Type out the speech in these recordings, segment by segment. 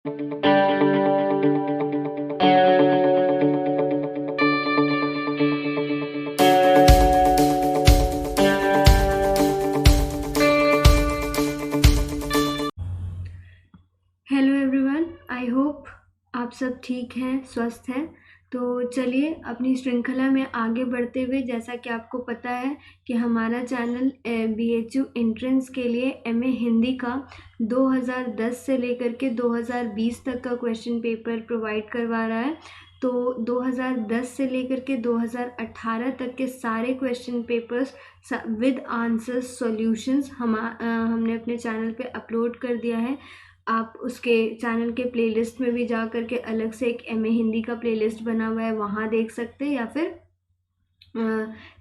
Hello everyone, I hope आप सब ठीक हैं, स्वस्थ हैं। तो चलिए अपनी श्रृंखला में आगे बढ़ते हुए, जैसा कि आपको पता है कि हमारा चैनल BHU एंट्रेंस के लिए MA हिंदी का 2010 से लेकर के 2020 तक का क्वेश्चन पेपर प्रोवाइड करवा रहा है। तो 2010 से लेकर के 2018 तक के सारे question papers with answers solutions हमने अपने चैनल पे अपलोड कर दिया है। आप उसके चैनल के प्लेलिस्ट में भी जा कर के अलग से एक MA हिंदी का प्लेलिस्ट बना हुआ है, वहाँ देख सकते हैं, या फिर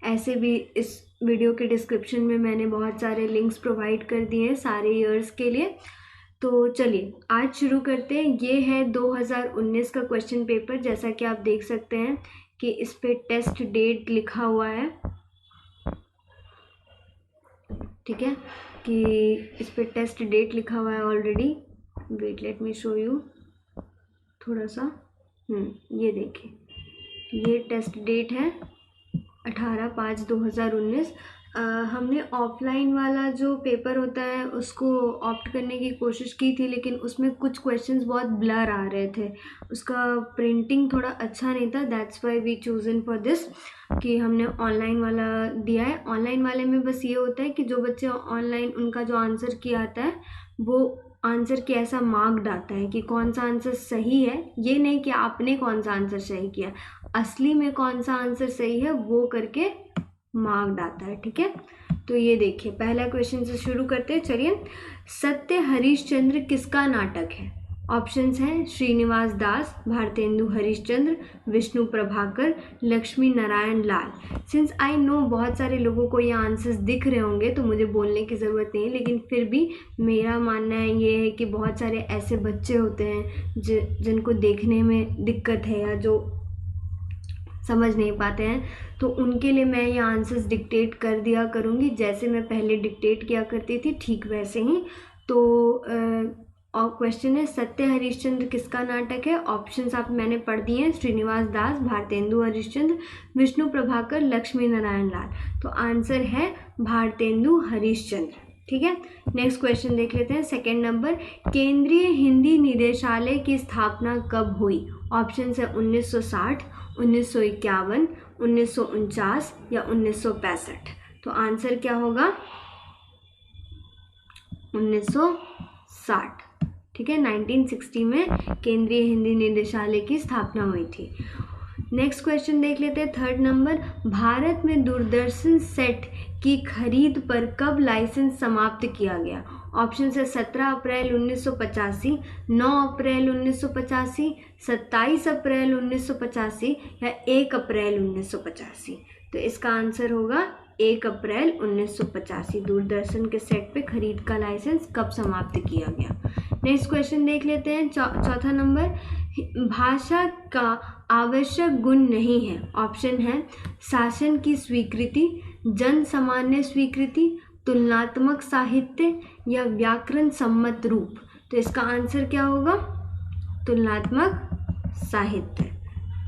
ऐसे भी इस वीडियो के डिस्क्रिप्शन में मैंने बहुत सारे लिंक्स प्रोवाइड कर दिए हैं सारे ईयर्स के लिए। तो चलिए आज शुरू करते हैं। ये है 2019 का क्वेश्चन पेपर। जैसा कि आप देख सकते हैं कि इस पे टेस्ट डेट लिखा हुआ है, ठीक है, कि इस पे टेस्ट डेट लिखा हुआ है already. Wait, let me show you थोड़ा सा। ये देखिए, ये टेस्ट डेट है 18/5/2019। हमने ऑफलाइन वाला जो पेपर होता है उसको ऑप्ट करने की कोशिश की थी, लेकिन उसमें कुछ क्वेश्चंस बहुत ब्लर आ रहे थे, उसका प्रिंटिंग थोड़ा अच्छा नहीं था। That's why we chosen for this कि हमने ऑनलाइन वाला दिया है। ऑनलाइन वाले में बस ये होता है कि जो बच्चे ऑनलाइन, उनका जो आंसर की आता है वो आंसर की ऐसा मार्क्ड आता है कि कौन सा आंसर सही है, ये नहीं कि आपने कौन सा आंसर सही किया, असली में कौन सा आंसर सही है वो करके मार्क्ड आता है, ठीक है। तो ये देखिए, पहला क्वेश्चन से शुरू करते हैं। चलिए, सत्य हरिश्चंद्र किसका नाटक है? ऑप्शंस हैं श्रीनिवास दास, Bharatendu Harishchandra, Vishnu Prabhakar, Lakshmi Narayan Lal. Since I know बहुत सारे लोगों को ये आंसर्स दिख रहे होंगे तो मुझे बोलने की ज़रूरत नहीं है, लेकिन फिर भी मेरा मानना है ये है कि बहुत सारे ऐसे बच्चे होते हैं जिनको देखने में दिक्कत है या जो समझ नहीं पाते हैं, तो उनके लिए मैं ये आंसर्स डिक्टेट कर दिया करूँगी, जैसे मैं पहले डिक्टेट किया करती थी ठीक वैसे ही। तो और क्वेश्चन है, सत्य हरिश्चंद्र किसका नाटक है? ऑप्शंस आप मैंने पढ़ दिए हैं, श्रीनिवास दास, भारतेंदु हरिश्चंद्र, विष्णु प्रभाकर, लक्ष्मी नारायण लाल। तो आंसर है भारतेंदु हरिश्चंद्र, ठीक है। नेक्स्ट क्वेश्चन देख लेते हैं, सेकेंड नंबर। केंद्रीय हिंदी निदेशालय की स्थापना कब हुई? ऑप्शन है 1960, 1951, 1949 या 1965। तो आंसर क्या होगा? 1960, ठीक है। 1960 में केंद्रीय हिंदी निदेशालय की स्थापना हुई थी। नेक्स्ट क्वेश्चन देख लेते हैं, थर्ड नंबर। भारत में दूरदर्शन सेट की खरीद पर कब लाइसेंस समाप्त किया गया? ऑप्शन है 17 अप्रैल 1985, 9 अप्रैल 1985, 27 अप्रैल 1985 या 1 अप्रैल 1985। तो इसका आंसर होगा 1 अप्रैल 1985। दूरदर्शन के सेट पे खरीद का लाइसेंस कब समाप्त किया गया? नेक्स्ट क्वेश्चन देख लेते हैं, चौथा नंबर। भाषा का आवश्यक गुण नहीं है। ऑप्शन है शासन की स्वीकृति, जन सामान्य स्वीकृति, तुलनात्मक साहित्य या व्याकरण सम्मत रूप। तो इसका आंसर क्या होगा? तुलनात्मक साहित्य,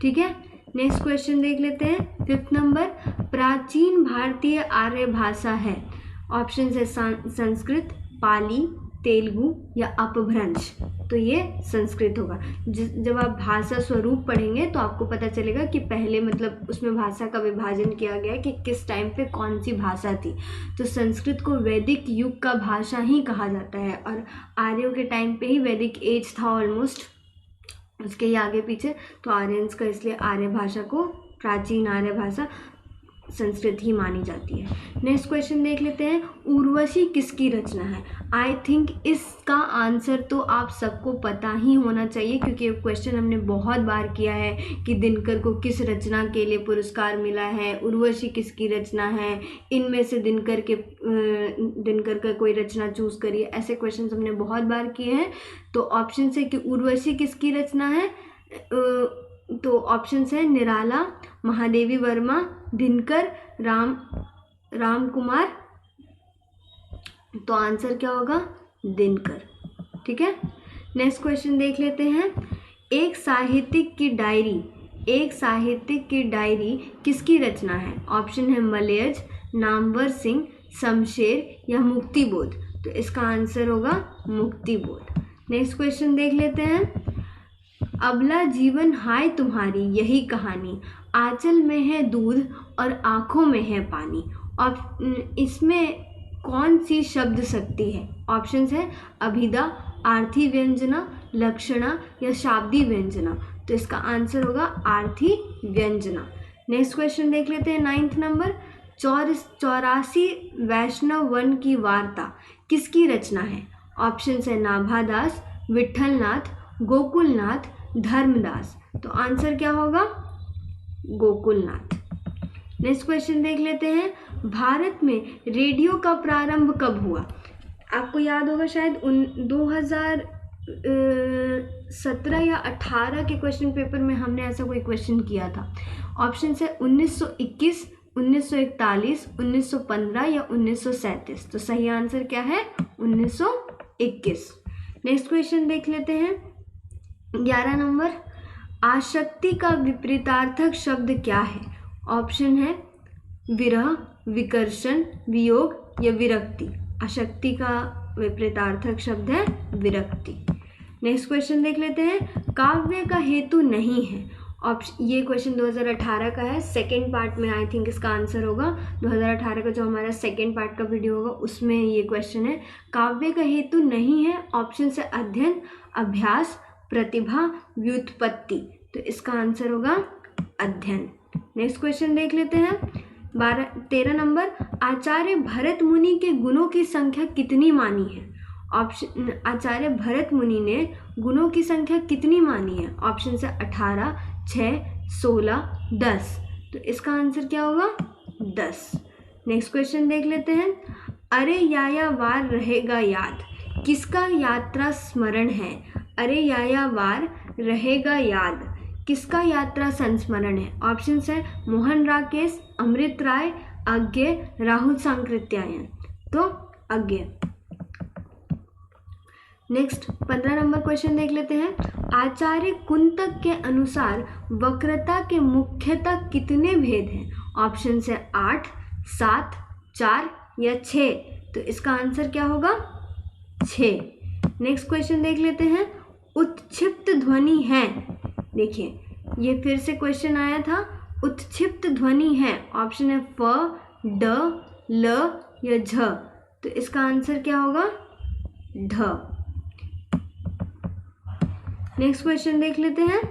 ठीक है। नेक्स्ट क्वेश्चन देख लेते हैं, फिफ्थ नंबर। प्राचीन भारतीय आर्य भाषा है। ऑप्शन है संस्कृत, पाली, तेलुगु या अपभ्रंश। तो ये संस्कृत होगा। जब आप भाषा स्वरूप पढ़ेंगे तो आपको पता चलेगा कि पहले मतलब उसमें भाषा का विभाजन किया गया है कि किस टाइम पे कौन सी भाषा थी। तो संस्कृत को वैदिक युग का भाषा ही कहा जाता है, और आर्यों के टाइम पे ही वैदिक एज था ऑलमोस्ट, उसके ही आगे पीछे। तो आर्यंस का, इसलिए आर्य भाषा को, प्राचीन आर्य भाषा संस्कृत ही मानी जाती है। नेक्स्ट क्वेश्चन देख लेते हैं, उर्वशी किसकी रचना है? आई थिंक इसका आंसर तो आप सबको पता ही होना चाहिए, क्योंकि ये क्वेश्चन हमने बहुत बार किया है कि दिनकर को किस रचना के लिए पुरस्कार मिला है, उर्वशी किसकी रचना है, इनमें से दिनकर का कोई रचना चूज करिए। ऐसे क्वेश्चन हमने बहुत बार किए हैं। तो ऑप्शन है कि उर्वशी किसकी रचना है, तो ऑप्शन है निराला, महादेवी वर्मा, दिनकर, राम कुमार। तो आंसर क्या होगा? दिनकर, ठीक है। नेक्स्ट क्वेश्चन देख लेते हैं। एक साहित्यिक की डायरी किसकी रचना है? ऑप्शन है मलयज, नामवर सिंह, शमशेर या मुक्तिबोध। तो इसका आंसर होगा मुक्तिबोध। नेक्स्ट क्वेश्चन देख लेते हैं। अबला जीवन हाय तुम्हारी यही कहानी, आंचल में है दूध और आंखों में है पानी। इसमें कौन सी शब्द शक्ति है? ऑप्शंस है अभिधा, आर्थी व्यंजना, लक्षणा या शाब्दी व्यंजना। तो इसका आंसर होगा आर्थी व्यंजना। नेक्स्ट क्वेश्चन देख लेते हैं 9th नंबर। 84 वैष्णव वन की वार्ता किसकी रचना है? ऑप्शंस है नाभादास, विठलनाथ, गोकुलनाथ, धर्मदास। तो आंसर क्या होगा? गोकुलनाथ। नेक्स्ट क्वेश्चन देख लेते हैं। भारत में रेडियो का प्रारंभ कब हुआ? आपको याद होगा शायद 2017 या 18 के क्वेश्चन पेपर में हमने ऐसा कोई क्वेश्चन किया था। ऑप्शन है 1921, 1941, 1915 या 1937। तो सही आंसर क्या है? 1921। नेक्स्ट क्वेश्चन देख लेते हैं 11 नंबर। आसक्ति का विपरीतार्थक शब्द क्या है? ऑप्शन है विरह, विकर्षण, वियोग या विरक्ति। आसक्ति का विपरीतार्थक शब्द है विरक्ति। नेक्स्ट क्वेश्चन देख लेते हैं। काव्य का हेतु नहीं है। ऑप्शन, ये क्वेश्चन 2018 का है, सेकेंड पार्ट में आई थिंक इसका आंसर होगा। 2018 का जो हमारा सेकेंड पार्ट का वीडियो होगा उसमें ये क्वेश्चन है। काव्य का हेतु नहीं है। ऑप्शन से अध्ययन, अभ्यास, प्रतिभा, व्युत्पत्ति। तो इसका आंसर होगा अध्ययन। नेक्स्ट क्वेश्चन देख लेते हैं 13 नंबर। आचार्य भरत मुनि के गुणों की संख्या कितनी मानी है? ऑप्शन, आचार्य भरत मुनि ने गुणों की संख्या कितनी मानी है? ऑप्शन से 18, 6, 16, 10। तो इसका आंसर क्या होगा? 10। नेक्स्ट क्वेश्चन देख लेते हैं। अरे याया वार रहेगा याद किसका यात्रा स्मरण है? अरे याया वार रहेगा याद किसका यात्रा संस्मरण है? ऑप्शंस है मोहन राकेश, अमृत राय, अज्ञे, राहुल सांकृत्यायन। तो अज्ञे। नेक्स्ट 15 नंबर क्वेश्चन देख लेते हैं। आचार्य कुंतक के अनुसार वक्रता के मुख्यतः कितने भेद हैं? ऑप्शन है 8, 7, 4 या 6। तो इसका आंसर क्या होगा? 6। नेक्स्ट क्वेश्चन देख लेते हैं। उत्क्षिप्त ध्वनि है, देखिए ये फिर से क्वेश्चन आया था। उत्क्षिप्त ध्वनि है। ऑप्शन है फ, ड, ल या झ। तो इसका आंसर क्या होगा? ढ। नेक्स्ट क्वेश्चन देख लेते हैं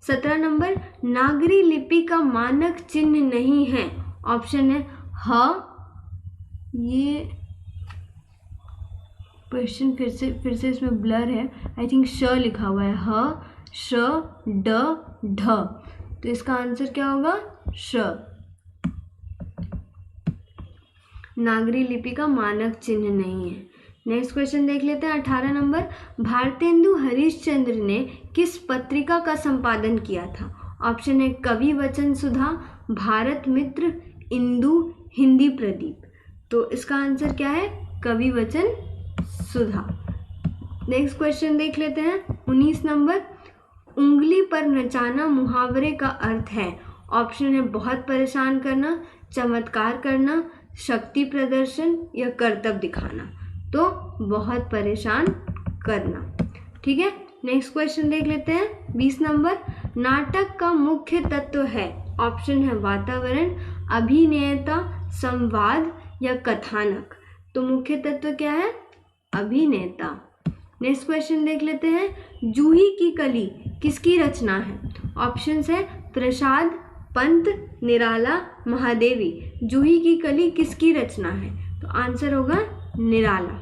17 नंबर। नागरी लिपि का मानक चिन्ह नहीं है। ऑप्शन है ह, ये क्वेश्चन फिर से इसमें ब्लर है, आई थिंक श लिखा हुआ है, ह, श, ड, ढ। तो इसका आंसर क्या होगा? श। नागरी लिपि का मानक चिन्ह नहीं है। नेक्स्ट क्वेश्चन देख लेते हैं 18 नंबर। भारतेंदु हरिश्चंद्र ने किस पत्रिका का संपादन किया था? ऑप्शन है कवि वचन सुधा, भारत मित्र, इंदु, हिंदी प्रदीप। तो इसका आंसर क्या है? कवि वचन सुधा। नेक्स्ट क्वेश्चन देख लेते हैं 19 नंबर। उंगली पर नचाना मुहावरे का अर्थ है। ऑप्शन है बहुत परेशान करना, चमत्कार करना, शक्ति प्रदर्शन या कर्तव्य दिखाना। तो बहुत परेशान करना। ठीक है। नेक्स्ट क्वेश्चन देख लेते हैं 20 नंबर। नाटक का मुख्य तत्व है। ऑप्शन है वातावरण, अभिनेता, संवाद या कथानक। तो मुख्य तत्व क्या है? अभिनेता। नेक्स्ट क्वेश्चन देख लेते हैं। जूही की कली किसकी रचना है? ऑप्शंस है प्रसाद, पंत, निराला, महादेवी। जूही की कली किसकी रचना है? तो आंसर होगा निराला।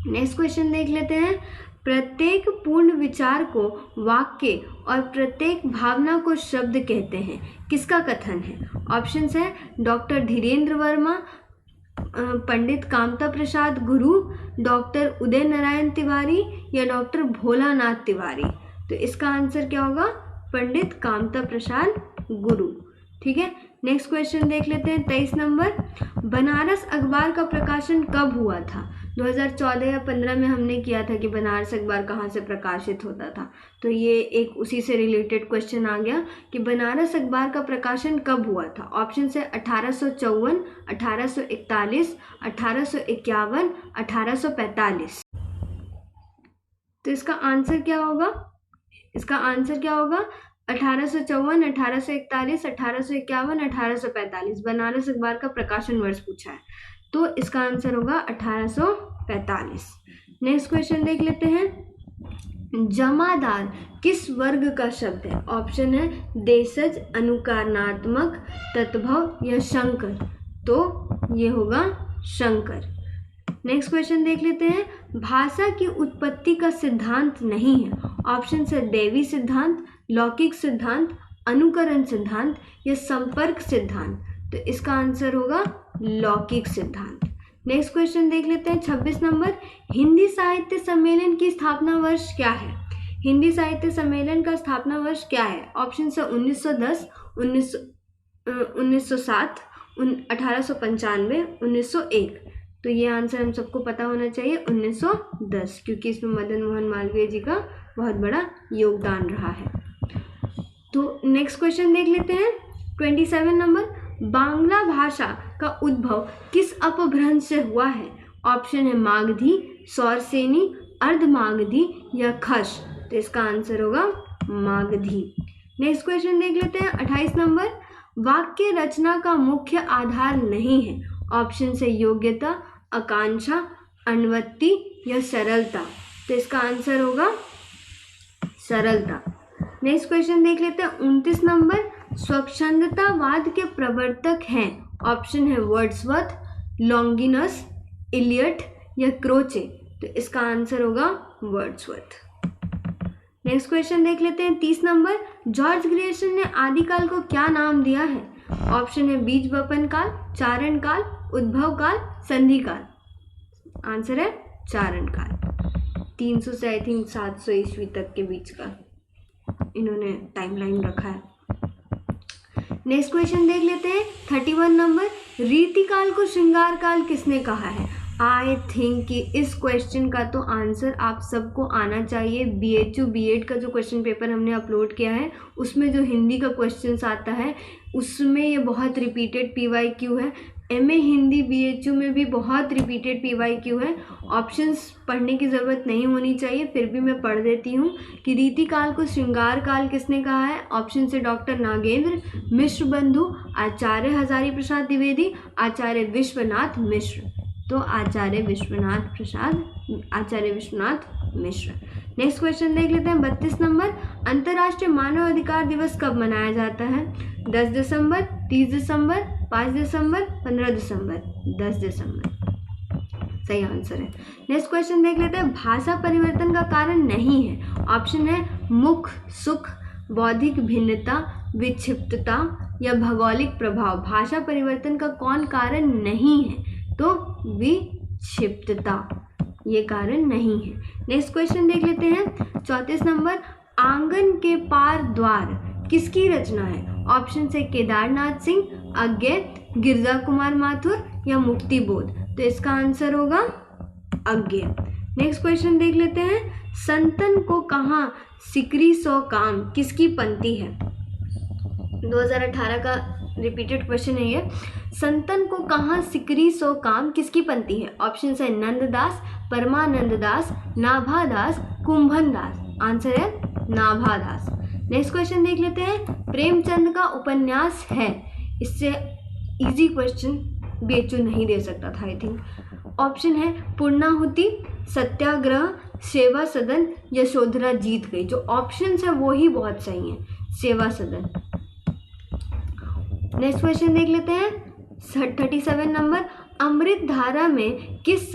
नेक्स्ट क्वेश्चन देख लेते हैं। प्रत्येक पूर्ण विचार को वाक्य और प्रत्येक भावना को शब्द कहते हैं, किसका कथन है? ऑप्शंस है डॉक्टर धीरेन्द्र वर्मा, पंडित कामता प्रसाद गुरु, डॉक्टर उदय नारायण तिवारी या डॉक्टर भोलानाथ तिवारी। तो इसका आंसर क्या होगा? पंडित कामता प्रसाद गुरु। ठीक है। नेक्स्ट क्वेश्चन देख लेते हैं 23 नंबर। बनारस अखबार का प्रकाशन कब हुआ था? 2014 या 15 में हमने किया था कि बनारस अखबार कहाँ से प्रकाशित होता था, तो ये एक उसी से रिलेटेड क्वेश्चन आ गया कि बनारस अखबार का प्रकाशन कब हुआ था। ऑप्शन है 1854, 1841, 1851, 1845। तो इसका आंसर क्या होगा? 1854, 1841, 1851, 1845। बनारस अखबार का प्रकाशन वर्ष पूछा है, तो इसका आंसर होगा 1845। नेक्स्ट क्वेश्चन देख लेते हैं। जमादार किस वर्ग का शब्द है? ऑप्शन है देशज, अनुकरणात्मक, तद्भव या शंकर। तो ये होगा शंकर। नेक्स्ट क्वेश्चन देख लेते हैं। भाषा की उत्पत्ति का सिद्धांत नहीं है। ऑप्शन है दैवी सिद्धांत, लौकिक सिद्धांत, अनुकरण सिद्धांत या संपर्क सिद्धांत। तो इसका आंसर होगा लौकिक सिद्धांत। नेक्स्ट क्वेश्चन देख लेते हैं 26 नंबर। हिंदी साहित्य सम्मेलन की स्थापना वर्ष क्या है? हिंदी साहित्य सम्मेलन का स्थापना वर्ष क्या है? ऑप्शन है 1910, 1907, 1895, 1901। तो ये आंसर हम सबको पता होना चाहिए 1910, क्योंकि इसमें मदन मोहन मालवीय जी का बहुत बड़ा योगदान रहा है। तो नेक्स्ट क्वेश्चन देख लेते हैं 27 नंबर। बांग्ला भाषा का उद्भव किस अपभ्रंश से हुआ है? ऑप्शन है मागधी, सौरसेनी, अर्धमागधी या खश। तो इसका आंसर होगा मागधी। नेक्स्ट क्वेश्चन देख लेते हैं 28 नंबर। वाक्य रचना का मुख्य आधार नहीं है। ऑप्शन से योग्यता, आकांक्षा, अनुवृत्ति या सरलता। तो इसका आंसर होगा सरलता। नेक्स्ट क्वेश्चन देख लेते हैं 29 नंबर। स्वच्छंदतावाद के प्रवर्तक हैं। ऑप्शन है वर्ड्सवर्थ, लॉन्गिनस, इलियट या क्रोचे। तो इसका आंसर होगा वर्ड्सवर्थ। नेक्स्ट क्वेश्चन देख लेते हैं 30 नंबर। जॉर्ज ग्रियर्सन ने आदिकाल को क्या नाम दिया है? ऑप्शन है बीज वपन काल, चारण काल, उद्भव काल, संधि काल। आंसर है चारण काल। 300 से आई थिंक 700 ईस्वी तक के बीच का इन्होंने टाइमलाइन रखा है। नेक्स्ट क्वेश्चन देख लेते हैं 31 नंबर। रीतिकाल को श्रृंगार काल किसने कहा है? आई थिंक कि इस क्वेश्चन का तो आंसर आप सबको आना चाहिए। BHU B.Ed का जो क्वेश्चन पेपर हमने अपलोड किया है उसमें जो हिंदी का क्वेश्चन आता है उसमें ये बहुत रिपीटेड PYQ है। MA हिंदी BHU में भी बहुत रिपीटेड PYQ है। ऑप्शंस पढ़ने की ज़रूरत नहीं होनी चाहिए, फिर भी मैं पढ़ देती हूँ कि रीतिकाल को श्रृंगार काल किसने कहा है? ऑप्शन से डॉक्टर नागेंद्र, मिश्र बंधु, आचार्य हजारी प्रसाद द्विवेदी, आचार्य विश्वनाथ मिश्र। तो आचार्य विश्वनाथ मिश्र। नेक्स्ट क्वेश्चन देख लेते हैं 32 नंबर। अंतर्राष्ट्रीय मानव अधिकार दिवस कब मनाया जाता है? 10 दिसंबर, 30 दिसंबर, 5 दिसंबर, 15 दिसंबर। 10 दिसंबर सही आंसर है। नेक्स्ट क्वेश्चन देख लेते हैं। भाषा परिवर्तन का कारण नहीं है। ऑप्शन है मुख सुख, बौद्धिक भिन्नता, विक्षिप्तता या भौगोलिक प्रभाव। भाषा परिवर्तन का कौन कारण नहीं है? तो विक्षिप्तता, ये कारण नहीं है। नेक्स्ट क्वेश्चन देख लेते हैं 34 नंबर। आंगन के पार द्वार किसकी रचना है? ऑप्शन से केदारनाथ सिंह, अज्ञे, गिरजा कुमार माथुर या मुक्तिबोध। तो इसका आंसर होगा अज्ञे। नेक्स्ट क्वेश्चन देख लेते हैं। संतन को कहाँ सिकरी सो काम किसकी पंक्ति है? 2018 का रिपीटेड क्वेश्चन है ये। संतन को कहाँ सिकरी सो काम किसकी पंक्ति है? ऑप्शन है नंददास, परमानंद दास, नाभादास, कुंभन दास। आंसर है नाभादास। नेक्स्ट क्वेश्चन देख लेते हैं। प्रेमचंद का उपन्यास है। इससे इजी क्वेश्चन BHU नहीं दे सकता था आई थिंक। ऑप्शन है पूर्णाहुति, सत्याग्रह, सेवा सदन, यशोधरा जीत गई। जो ऑप्शन है वो ही बहुत सही है, सेवा सदन। नेक्स्ट क्वेश्चन देख लेते हैं 37 नंबर। अमृत धारा में किस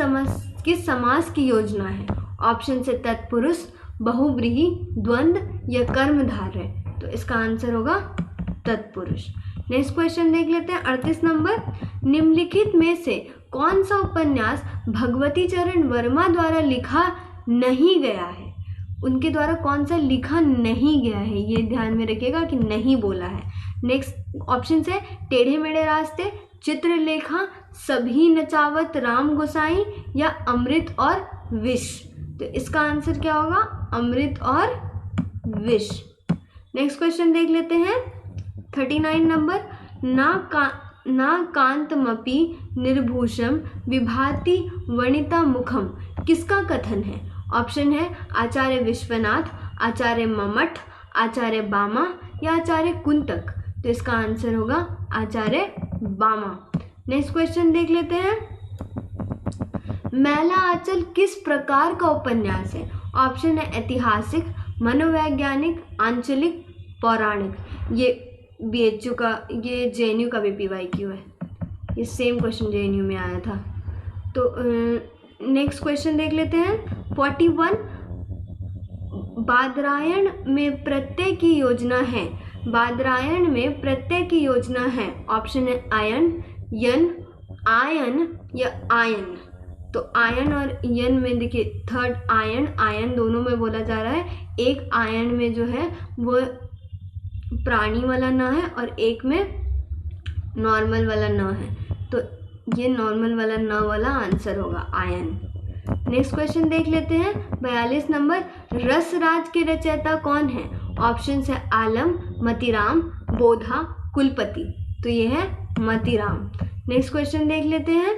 समास की योजना है? ऑप्शन से तत्पुरुष, बहुव्रीहि, द्वंद्व या कर्मधारय। तो इसका आंसर होगा तत्पुरुष। नेक्स्ट क्वेश्चन देख लेते हैं 38 नंबर। निम्नलिखित में से कौन सा उपन्यास भगवती चरण वर्मा द्वारा लिखा नहीं गया है? उनके द्वारा कौन सा लिखा नहीं गया है, ये ध्यान में रखिएगा कि नहीं बोला है। नेक्स्ट ऑप्शन है टेढ़े मेढ़े रास्ते, चित्रलेखा, सभी नचावत राम गोसाई या अमृत और विष? तो इसका आंसर क्या होगा? अमृत और विष। नेक्स्ट क्वेश्चन देख लेते हैं 39 नंबर। ना कांतमपि निर्भूषम विभाति वनिता मुखम किसका कथन है? ऑप्शन है आचार्य विश्वनाथ, आचार्य ममठ, आचार्य बामा या आचार्य कुंतक। तो इसका आंसर होगा आचार्य बामा। नेक्स्ट क्वेश्चन देख लेते हैं। मैला आंचल किस प्रकार का उपन्यास है? ऑप्शन है ऐतिहासिक, मनोवैज्ञानिक, आंचलिक, पौराणिक। ये BHU का, ये JNU का भी PYQ है। ये सेम क्वेश्चन JNU में आया था। तो नेक्स्ट क्वेश्चन देख लेते हैं 41। बादरायण में प्रत्यय की योजना है। बादरायण में प्रत्यय की योजना है। ऑप्शन है आयन, यन, आयन या आयन। तो आयन और यन में देखिए थर्ड आयन, आयन दोनों में बोला जा रहा है। एक आयन में जो है वो प्राणी वाला न है और एक में नॉर्मल वाला न है। तो ये नॉर्मल वाला न वाला आंसर होगा आयन। नेक्स्ट क्वेश्चन देख लेते हैं 42 नंबर। रसराज के रचयिता कौन है? ऑप्शन है आलम, मतीराम, बोधा, कुलपति। तो ये है मतीराम। नेक्स्ट क्वेश्चन देख लेते हैं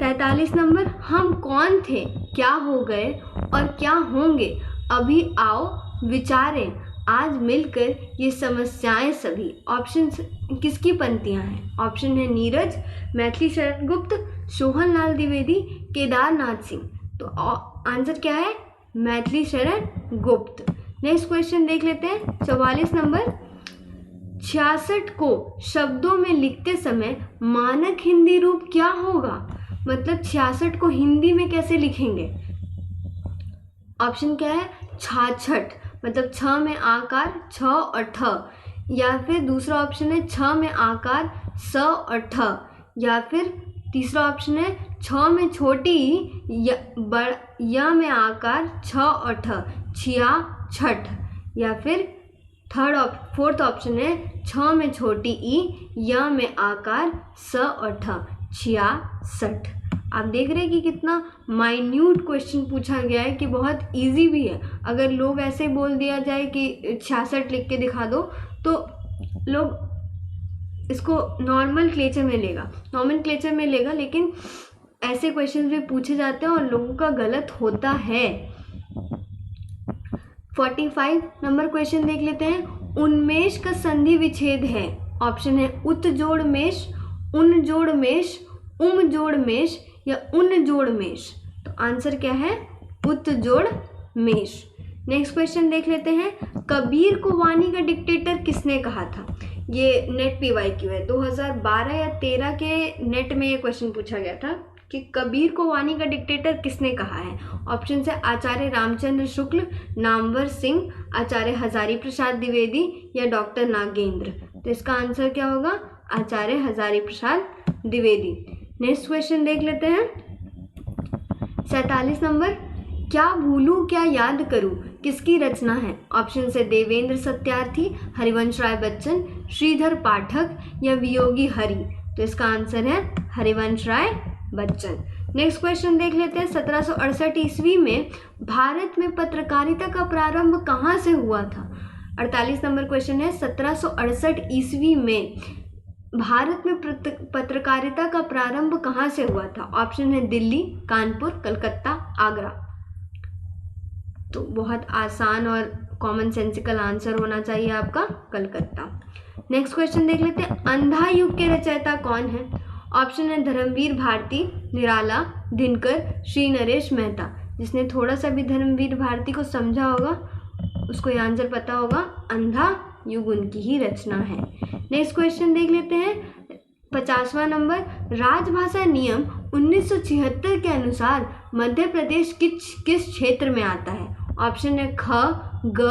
43 नंबर। हम कौन थे, क्या हो गए और क्या होंगे, अभी आओ विचारें, आज मिलकर ये समस्याएं सभी। ऑप्शन किसकी पंक्तियां हैं? ऑप्शन है नीरज, मैथिली शरण गुप्त, सोहन लाल द्विवेदी, केदारनाथ सिंह। तो आंसर क्या है? मैथिली शरण गुप्त। नेक्स्ट क्वेश्चन देख लेते हैं 44 नंबर। 66 को शब्दों में लिखते समय मानक हिंदी रूप क्या होगा? मतलब 66 को हिंदी में कैसे लिखेंगे? ऑप्शन क्या है? छाछठ, मतलब छ में आकार छ और ठ, या फिर दूसरा ऑप्शन है छ में आकार स और ठ, या फिर तीसरा ऑप्शन है छ में छोटी या में आकार छ और ठ, छिया छठ, या फिर फोर्थ ऑप्शन है छ में छोटी ई या में आकार स और ठ, छियासठ। आप देख रहे हैं कि कितना माइन्यूट क्वेश्चन पूछा गया है कि बहुत इजी भी है। अगर लोग ऐसे बोल दिया जाए कि 66 लिख के दिखा दो तो लोग इसको नॉर्मल क्लेचर में लेगा, लेकिन ऐसे क्वेश्चन भी पूछे जाते हैं और लोगों का गलत होता है। 45 नंबर क्वेश्चन देख लेते हैं। उन्मेष का संधि विच्छेद है। ऑप्शन है उत जोड़ मेष, उन जोड़ मेष, उम जोड़ मेष या उन जोड़ मेष। तो आंसर क्या है? उत जोड़ मेष। नेक्स्ट क्वेश्चन देख लेते हैं। कबीर को वाणी का डिक्टेटर किसने कहा था? ये नेट PYQ है। 2012 या 13 के नेट में ये क्वेश्चन पूछा गया था कि कबीर को वाणी का डिक्टेटर किसने कहा है। ऑप्शन है आचार्य रामचंद्र शुक्ल, नामवर सिंह, आचार्य हजारी प्रसाद द्विवेदी या डॉक्टर नागेंद्र। तो इसका आंसर क्या होगा? आचार्य हजारी प्रसाद द्विवेदी। नेक्स्ट क्वेश्चन देख लेते हैं 47 नंबर। क्या भूलूं क्या याद करूं किसकी रचना है? ऑप्शन से देवेंद्र सत्यार्थी, हरिवंश राय बच्चन, श्रीधर पाठक या वियोगी हरि। तो इसका आंसर है हरिवंश राय बच्चन। नेक्स्ट क्वेश्चन देख लेते हैं 1768 ईस्वी में भारत में पत्रकारिता का प्रारंभ कहाँ से हुआ था? 48 नंबर क्वेश्चन है 1768 ईस्वी में भारत में पत्रकारिता का प्रारंभ कहाँ से हुआ था? ऑप्शन है दिल्ली, कानपुर, कलकत्ता, आगरा। तो बहुत आसान और कॉमन सेंसिकल आंसर होना चाहिए आपका कलकत्ता। नेक्स्ट क्वेश्चन देख लेते हैं। अंधा युग के रचयिता कौन है? ऑप्शन है धर्मवीर भारती, निराला, दिनकर, श्री नरेश मेहता। जिसने थोड़ा सा भी धर्मवीर भारती को समझा होगा उसको ये आंसर पता होगा। अंधा युग उनकी ही रचना है। नेक्स्ट क्वेश्चन देख लेते हैं 50वां नंबर। राजभाषा नियम 1976 के अनुसार मध्य प्रदेश किस क्षेत्र में आता है? ऑप्शन है ख, ग,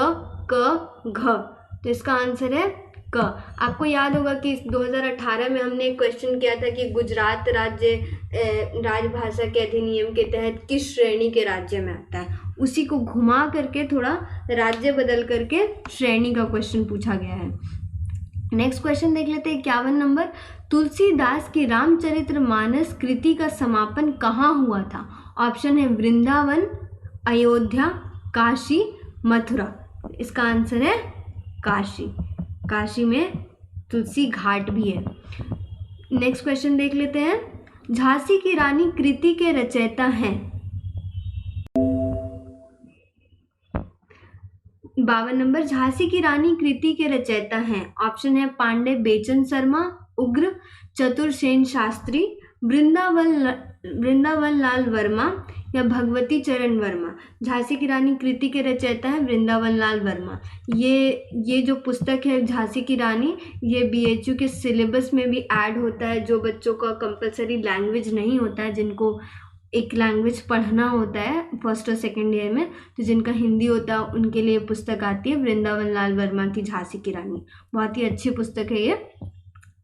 क, घ। तो इसका आंसर है क। आपको याद होगा कि 2018 में हमने एक क्वेश्चन किया था कि गुजरात राज्य राजभाषा के अधिनियम के तहत किस श्रेणी के राज्य में आता है। उसी को घुमा करके थोड़ा राज्य बदल करके श्रेणी का क्वेश्चन पूछा गया है। नेक्स्ट क्वेश्चन देख लेते हैं 51 नंबर। तुलसीदास की रामचरितमानस कृति का समापन कहाँ हुआ था? ऑप्शन है वृंदावन, अयोध्या, काशी, मथुरा। इसका आंसर है काशी। काशी में तुलसी घाट भी है। नेक्स्ट क्वेश्चन देख लेते हैं। झांसी की रानी कृति के रचयिता हैं? 52 नंबर, झांसी की रानी कृति के रचयिता हैं। ऑप्शन है पांडे बेचन शर्मा, उग्र, चतुरसेन शास्त्री, वृंदावन लाल वर्मा या भगवती चरण वर्मा। झांसी की रानी कृति के रचयिता है वृंदावन लाल वर्मा। ये जो पुस्तक है झांसी की रानी, ये बीएचयू के सिलेबस में भी ऐड होता है। जो बच्चों का कंपलसरी लैंग्वेज नहीं होता है, जिनको एक लैंग्वेज पढ़ना होता है फर्स्ट और सेकेंड ईयर में, तो जिनका हिंदी होता है उनके लिए पुस्तक आती है वृंदावन लाल वर्मा की झांसी की रानी। बहुत ही अच्छी पुस्तक है ये,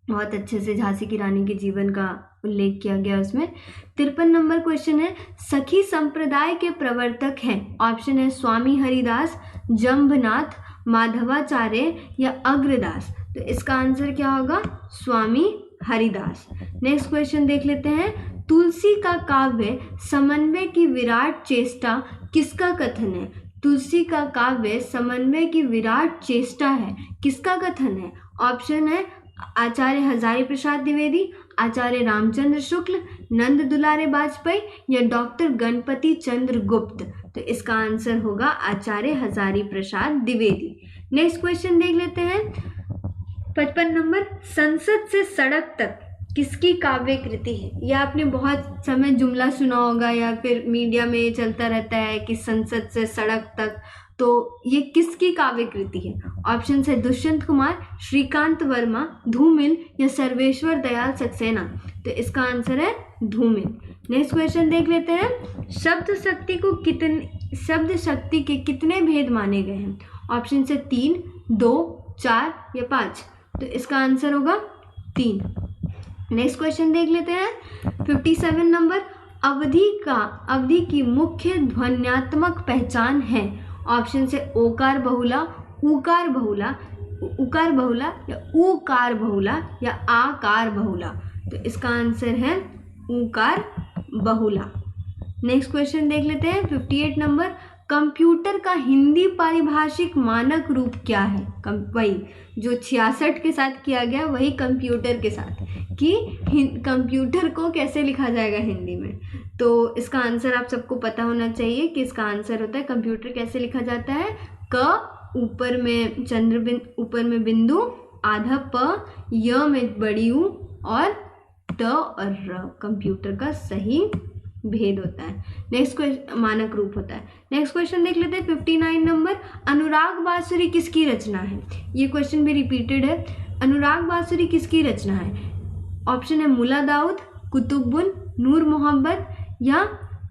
बहुत अच्छे से झांसी की रानी के जीवन का उल्लेख किया गया उसमें। 53 नंबर क्वेश्चन है, सखी संप्रदाय के प्रवर्तक हैं? ऑप्शन है स्वामी हरिदास, जम्भनाथ, माधवाचार्य या अग्रदास। तो इसका आंसर क्या होगा? स्वामी हरिदास। नेक्स्ट क्वेश्चन देख लेते हैं। तुलसी का काव्य समन्वय की विराट चेष्टा किसका कथन है? तुलसी का काव्य समन्वय की विराट चेष्टा है, किसका कथन है? ऑप्शन है आचार्य हजारी प्रसाद द्विवेदी, आचार्य रामचंद्र शुक्ल, नंद दुलारे वाजपेयी या डॉक्टर गणपति चंद्र गुप्त। तो इसका आंसर होगा आचार्य हजारी प्रसाद द्विवेदी। नेक्स्ट क्वेश्चन देख लेते हैं। 55 नंबर, संसद से सड़क तक किसकी काव्य कृति है? यह आपने बहुत समय जुमला सुना होगा या फिर मीडिया में चलता रहता है कि संसद से सड़क तक, तो ये किसकी काव्य कृति है? ऑप्शन है दुष्यंत कुमार, श्रीकांत वर्मा, धूमिल या सर्वेश्वर दयाल सक्सेना। तो इसका आंसर है धूमिल। नेक्स्ट क्वेश्चन देख लेते हैं। शब्द शक्ति के कितने भेद माने गए हैं? ऑप्शन से 3, 2, 4 या 5। तो इसका आंसर होगा 3। नेक्स्ट क्वेश्चन देख लेते हैं। 57 नंबर, अवधि की मुख्य ध्वन्यात्मक पहचान है? ऑप्शन से ओकार बहुला, उकार बहुला या उकार बहुला या आकार बहुला। तो इसका आंसर है उकार बहुला। नेक्स्ट क्वेश्चन देख लेते हैं। 58 नंबर, कंप्यूटर का हिंदी पारिभाषिक मानक रूप क्या है? वही जो 66 के साथ किया गया, वही कंप्यूटर के साथ, कि कंप्यूटर को कैसे लिखा जाएगा हिंदी में। तो इसका आंसर आप सबको पता होना चाहिए कि इसका आंसर होता है कंप्यूटर कैसे लिखा जाता है? क ऊपर में ऊपर में बिंदु, आधा प, य में बड़ी ऊ और ट और र। कंप्यूटर का सही भेद होता है। नेक्स्ट क्वेश्चन मानक रूप होता है। नेक्स्ट क्वेश्चन देख लेते हैं। 59 नंबर, अनुराग बांसुरी किसकी रचना है? ये क्वेश्चन भी रिपीटेड है। अनुराग बांसुरी किसकी रचना है? ऑप्शन है मुला दाऊद, कुतुबुन, नूर मोहम्मद या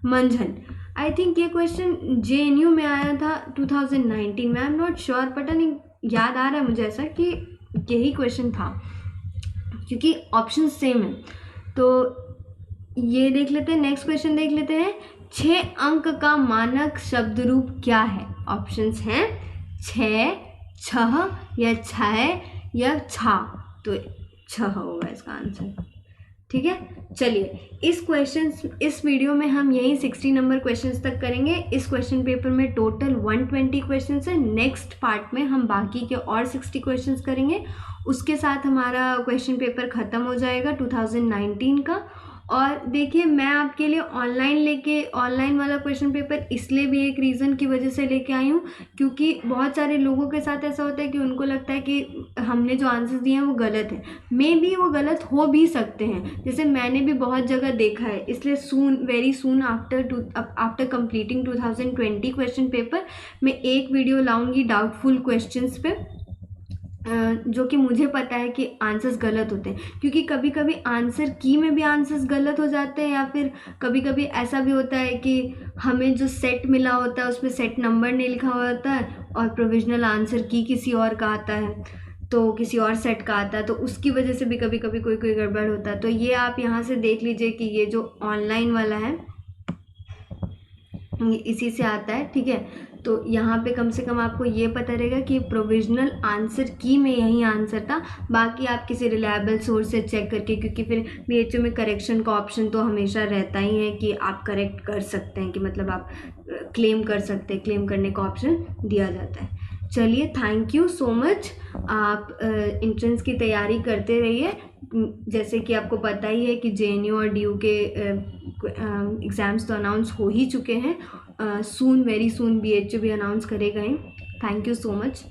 मंझन। आई थिंक ये क्वेश्चन JNU में आया था 2019 में। आई एम नॉट श्योर, पता नहीं, याद आ रहा है मुझे ऐसा कि यही क्वेश्चन था, क्योंकि ऑप्शन सेम है। तो ये देख लेते हैं। नेक्स्ट क्वेश्चन देख लेते हैं। 6 अंक का मानक शब्द रूप क्या है? ऑप्शंस हैं 6, छह या छः या छा। तो छह होगा इसका आंसर। ठीक है, चलिए इस वीडियो में हम यही 60 नंबर क्वेश्चंस तक करेंगे। इस क्वेश्चन पेपर में टोटल 120 क्वेश्चंस है। नेक्स्ट पार्ट में हम बाकी के और 60 क्वेश्चंस करेंगे। उसके साथ हमारा क्वेश्चन पेपर ख़त्म हो जाएगा 2019 का। और देखिए, मैं आपके लिए ऑनलाइन वाला क्वेश्चन पेपर इसलिए भी एक रीज़न की वजह से लेके आई हूँ, क्योंकि बहुत सारे लोगों के साथ ऐसा होता है कि उनको लगता है कि हमने जो आंसर्स दिए हैं वो गलत है। मे बी वो गलत हो भी सकते हैं, जैसे मैंने भी बहुत जगह देखा है। इसलिए very soon after completing 2020 question paper मैं एक वीडियो लाऊंगी डाउटफुल क्वेश्चंस पे, जो कि मुझे पता है कि आंसर्स गलत होते हैं, क्योंकि कभी कभी आंसर की में भी आंसर्स गलत हो जाते हैं, या फिर कभी कभी ऐसा भी होता है कि हमें जो सेट मिला होता है उसमें सेट नंबर नहीं लिखा हुआ होता है और प्रोविजनल आंसर की किसी और का आता है, तो किसी और सेट का आता है, तो उसकी वजह से भी कभी कभी कोई गड़बड़ होता है। तो ये आप यहाँ से देख लीजिए कि ये जो ऑनलाइन वाला है इसी से आता है। ठीक है, तो यहाँ पे कम से कम आपको ये पता रहेगा कि प्रोविजनल आंसर की में यही आंसर था। बाकी आप किसी रिलायबल सोर्स से चेक करके, क्योंकि फिर बीएचयू में करेक्शन का ऑप्शन तो हमेशा रहता ही है कि आप करेक्ट कर सकते हैं, कि मतलब आप क्लेम कर सकते हैं, क्लेम करने का ऑप्शन दिया जाता है। चलिए, थैंक यू सो मच। आप एंट्रेंस की तैयारी करते रहिए। जैसे कि आपको पता ही है कि जेएनयू और डीयू के एग्ज़ाम्स तो अनाउंस हो ही चुके हैं। सून, वेरी सून बीएचयू भी अनाउंस करेगा ही। Thank you so much.